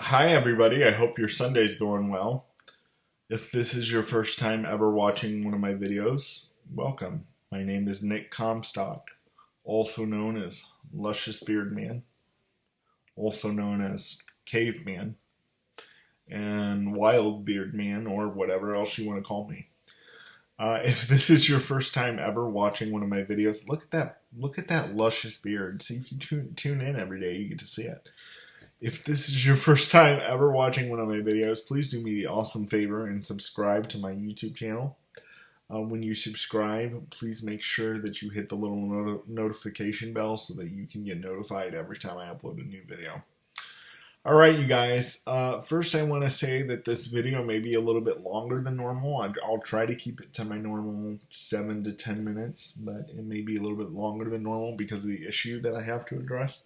Hi, everybody. I hope your Sunday's going well. If this is your first time ever watching one of my videos, welcome. My name is Nick Comstock, also known as Luscious Beard Man, also known as Caveman, and Wild Beard Man, or whatever else you want to call me. If this is your first time ever watching one of my videos, look at that! Look at that luscious beard. See if you tune in every day, you get to see it. If this is your first time ever watching one of my videos, please do me the awesome favor and subscribe to my YouTube channel. When you subscribe, please make sure that you hit the little notification bell so that you can get notified every time I upload a new video. Alright, you guys. First, I want to say that this video may be a little bit longer than normal. I'll try to keep it to my normal 7 to 10 minutes, but it may be a little bit longer than normal because of the issue that I have to address.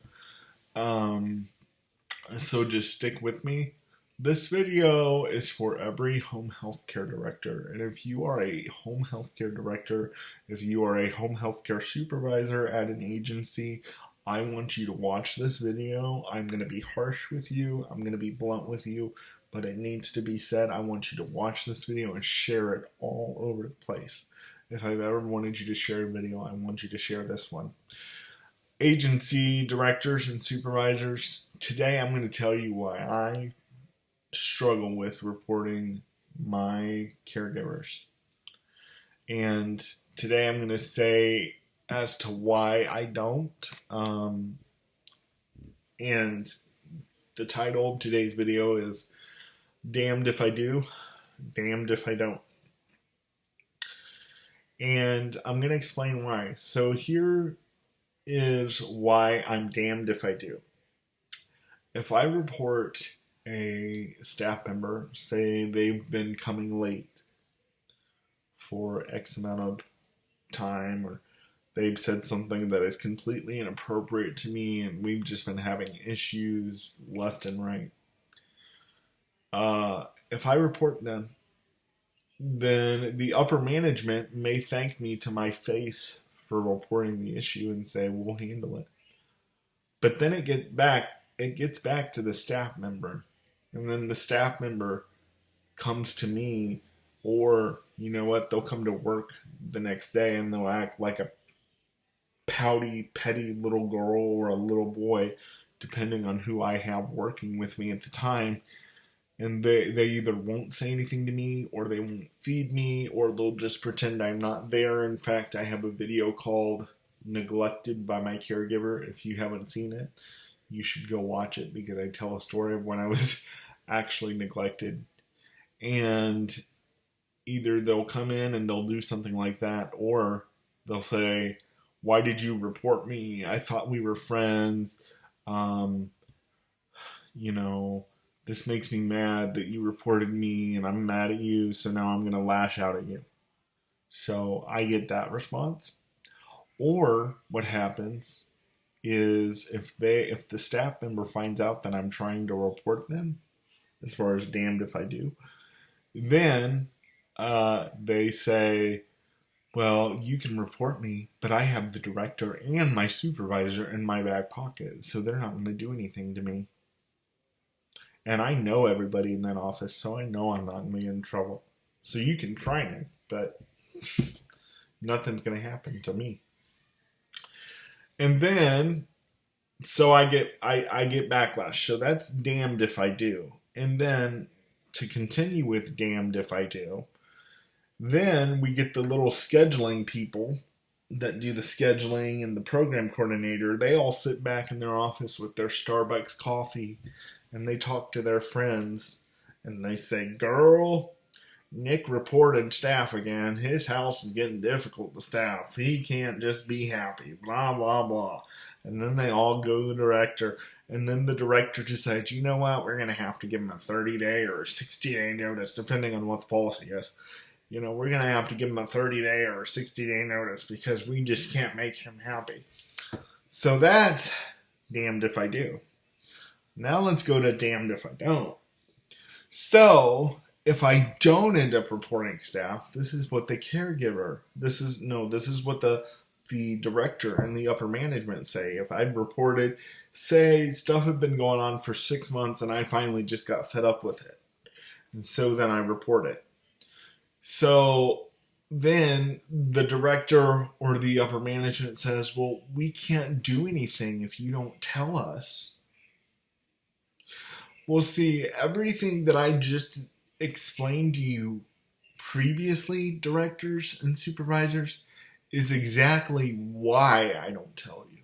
So just stick with me. This video is for every home health care director. And if you are a home health care director, if you are a home health care supervisor at an agency, I want you to watch this video. I'm going to be harsh with you. I'm going to be blunt with you. But it needs to be said. I want you to watch this video and share it all over the place. If I've ever wanted you to share a video, I want you to share this one. Agency directors and supervisors, today I'm going to tell you why I struggle with reporting my caregivers. And today I'm going to say as to why I don't. And the title of today's video is Damned If I Do, Damned If I Don't. And I'm going to explain why. So here is why I'm damned if I do. If I report a staff member, say they've been coming late for X amount of time, or they've said something that is completely inappropriate to me, and we've just been having issues left and right. If I report them, then the upper management may thank me to my face for reporting the issue and say, we'll handle it. But then it gets back to the staff member. And then the staff member comes to me, or you know what, they'll come to work the next day and they'll act like a pouty, petty little girl or a little boy, depending on who I have working with me at the time. And they either won't say anything to me, or they won't feed me, or they'll just pretend I'm not there. In fact, I have a video called Neglected by My Caregiver. If you haven't seen it, you should go watch it, because I tell a story of when I was actually neglected. And either they'll come in and they'll do something like that, or they'll say, why did you report me? I thought we were friends. This makes me mad that you reported me, and I'm mad at you, so now I'm going to lash out at you. So I get that response. Or what happens is if the staff member finds out that I'm trying to report them, as far as damned if I do, then they say, well, you can report me, but I have the director and my supervisor in my back pocket, so they're not going to do anything to me. And I know everybody in that office, so I know I'm not going to get in trouble. So you can try me, but nothing's going to happen to me. And then, so I get backlash. So that's damned if I do. And then, to continue with damned if I do, then we get the little scheduling people that do the scheduling, and the program coordinator. They all sit back in their office with their Starbucks coffee, and they talk to their friends, and they say, girl, Nick reported staff again. His house is getting difficult to staff. He can't just be happy, blah, blah, blah. And then they all go to the director, and then the director decides, you know what, we're going to have to give him a 30-day or a 60-day notice, depending on what the policy is. We're going to have to give him a 30-day or a 60-day notice because we just can't make him happy. So that's damned if I do. Now let's go to damned if I don't. So if I don't end up reporting staff, this is what the the director and the upper management say. If I'd reported, say, stuff had been going on for 6 months and I finally just got fed up with it. And so then I report it. So then the director or the upper management says, well, we can't do anything if you don't tell us. Well, see, everything that I just explained to you previously, directors and supervisors, is exactly why I don't tell you.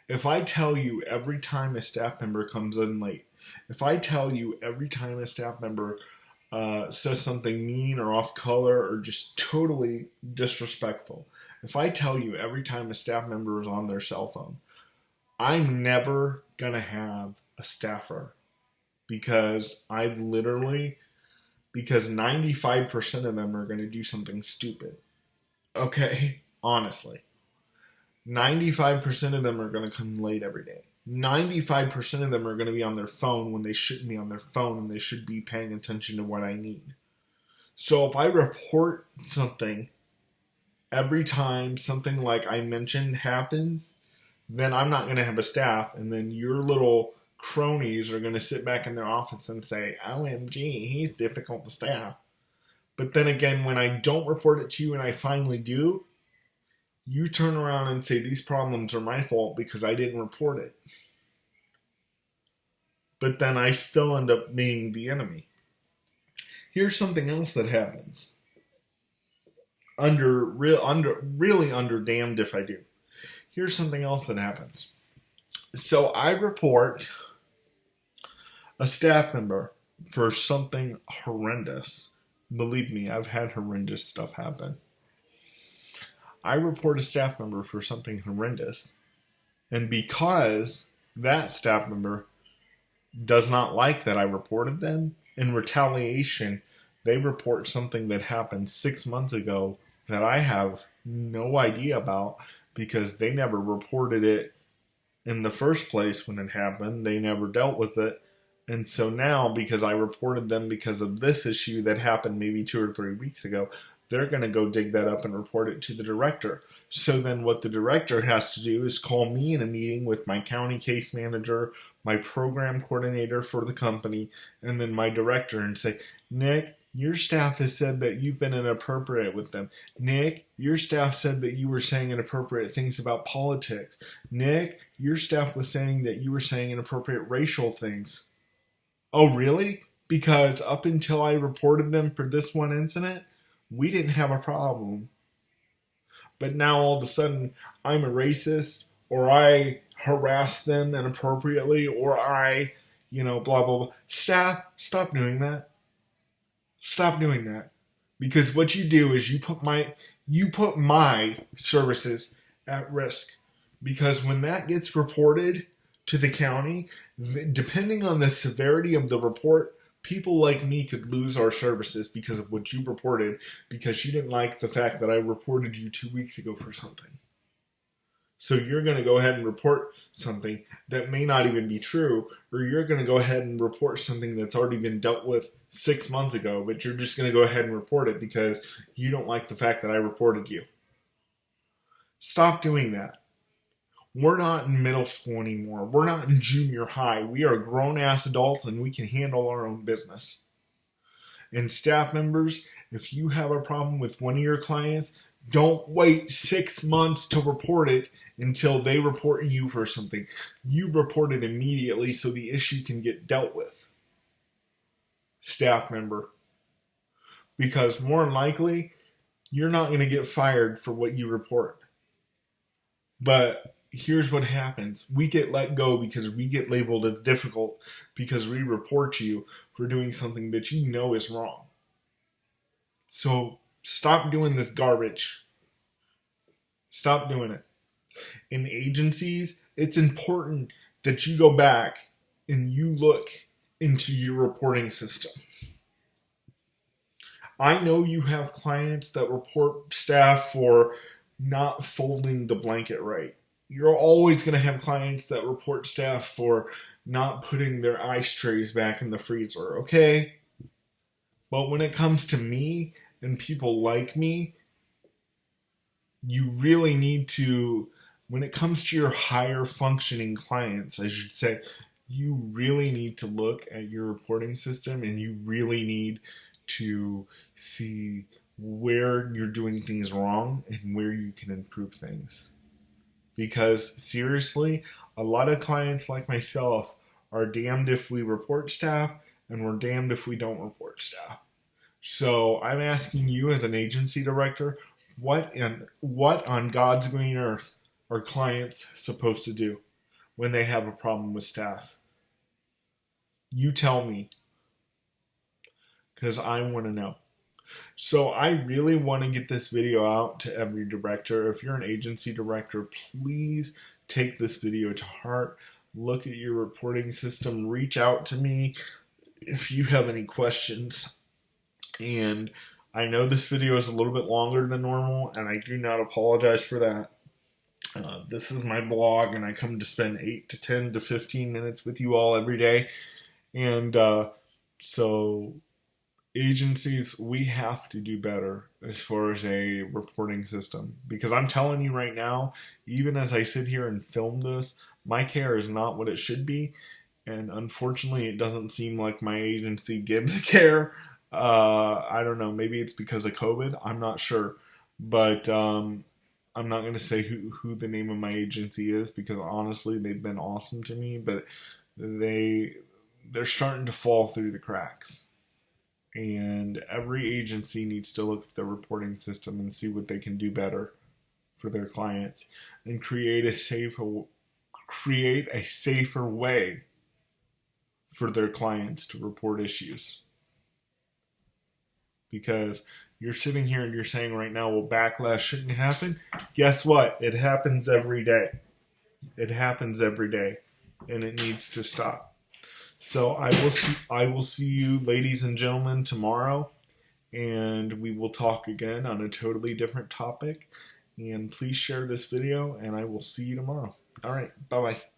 If I tell you every time a staff member comes in late, if I tell you every time a staff member says something mean or off color or just totally disrespectful, if I tell you every time a staff member is on their cell phone, I'm never going to have a staffer because because 95% of them are going to do something stupid. Okay, honestly. 95% of them are going to come late every day. 95% of them are going to be on their phone when they shouldn't be on their phone and they should be paying attention to what I need. So if I report something every time something like I mentioned happens, then I'm not going to have a staff, and then your little cronies are going to sit back in their office and say, OMG, he's difficult to staff. But then again, when I don't report it to you and I finally do, you turn around and say these problems are my fault because I didn't report it. But then I still end up being the enemy. Here's something else that happens. Really under damned if I do. Here's something else that happens. So I report a staff member for something horrendous. Believe me, I've had horrendous stuff happen. I report a staff member for something horrendous. And because that staff member does not like that I reported them, in retaliation, they report something that happened 6 months ago that I have no idea about because they never reported it in the first place when it happened. They never dealt with it. And so now, because I reported them because of this issue that happened maybe 2 or 3 weeks ago, they're going to go dig that up and report it to the director. So then what the director has to do is call me in a meeting with my county case manager, my program coordinator for the company, and then my director and say, Nick, your staff has said that you've been inappropriate with them. Nick, your staff said that you were saying inappropriate things about politics. Nick, your staff was saying that you were saying inappropriate racial things. Oh, really? Because up until I reported them for this one incident, we didn't have a problem. But now all of a sudden, I'm a racist, or I harass them inappropriately, or I, blah, blah, blah. Staff, stop doing that. Stop doing that. Because what you do is you put my services at risk. Because when that gets reported to the county, depending on the severity of the report, people like me could lose our services because of what you reported, because you didn't like the fact that I reported you 2 weeks ago for something. So you're going to go ahead and report something that may not even be true, or you're going to go ahead and report something that's already been dealt with 6 months ago, but you're just going to go ahead and report it because you don't like the fact that I reported you. Stop doing that. We're not in middle school anymore. We're not in junior high. We are grown-ass adults and we can handle our own business. And staff members, if you have a problem with one of your clients, don't wait 6 months to report it until they report you for something. You report it immediately so the issue can get dealt with. Staff member. Because more than likely, you're not going to get fired for what you report. But here's what happens. We get let go because we get labeled as difficult because we report you for doing something that you know is wrong. So stop doing this garbage. Stop doing it. In agencies, it's important that you go back and you look into your reporting system. I know you have clients that report staff for not folding the blanket right. You're always going to have clients that report staff for not putting their ice trays back in the freezer, okay? But when it comes to me and people like me, you really need to, when it comes to your higher functioning clients, I should say, you really need to look at your reporting system, and you really need to see where you're doing things wrong and where you can improve things. Because seriously, a lot of clients like myself are damned if we report staff, and we're damned if we don't report staff. So I'm asking you as an agency director, what on God's green earth are clients supposed to do when they have a problem with staff? You tell me, because I want to know. So I really want to get this video out to every director. If you're an agency director, please take this video to heart. Look at your reporting system. Reach out to me if you have any questions. And I know this video is a little bit longer than normal, and I do not apologize for that. This is my blog, and I come to spend 8 to 10 to 15 minutes with you all every day. And so agencies, we have to do better as far as a reporting system. Because I'm telling you right now, even as I sit here and film this, my care is not what it should be. And unfortunately, it doesn't seem like my agency gives care. I don't know. Maybe it's because of COVID. I'm not sure. But I'm not going to say who the name of my agency is, because honestly, they've been awesome to me. But they're starting to fall through the cracks. And every agency needs to look at their reporting system and see what they can do better for their clients, and create a safer way for their clients to report issues. Because you're sitting here and you're saying right now, well, backlash shouldn't happen. Guess what? It happens every day. It happens every day, and it needs to stop. So I will see you, ladies and gentlemen, tomorrow, and we will talk again on a totally different topic. And please share this video, and I will see you tomorrow. All right, bye-bye.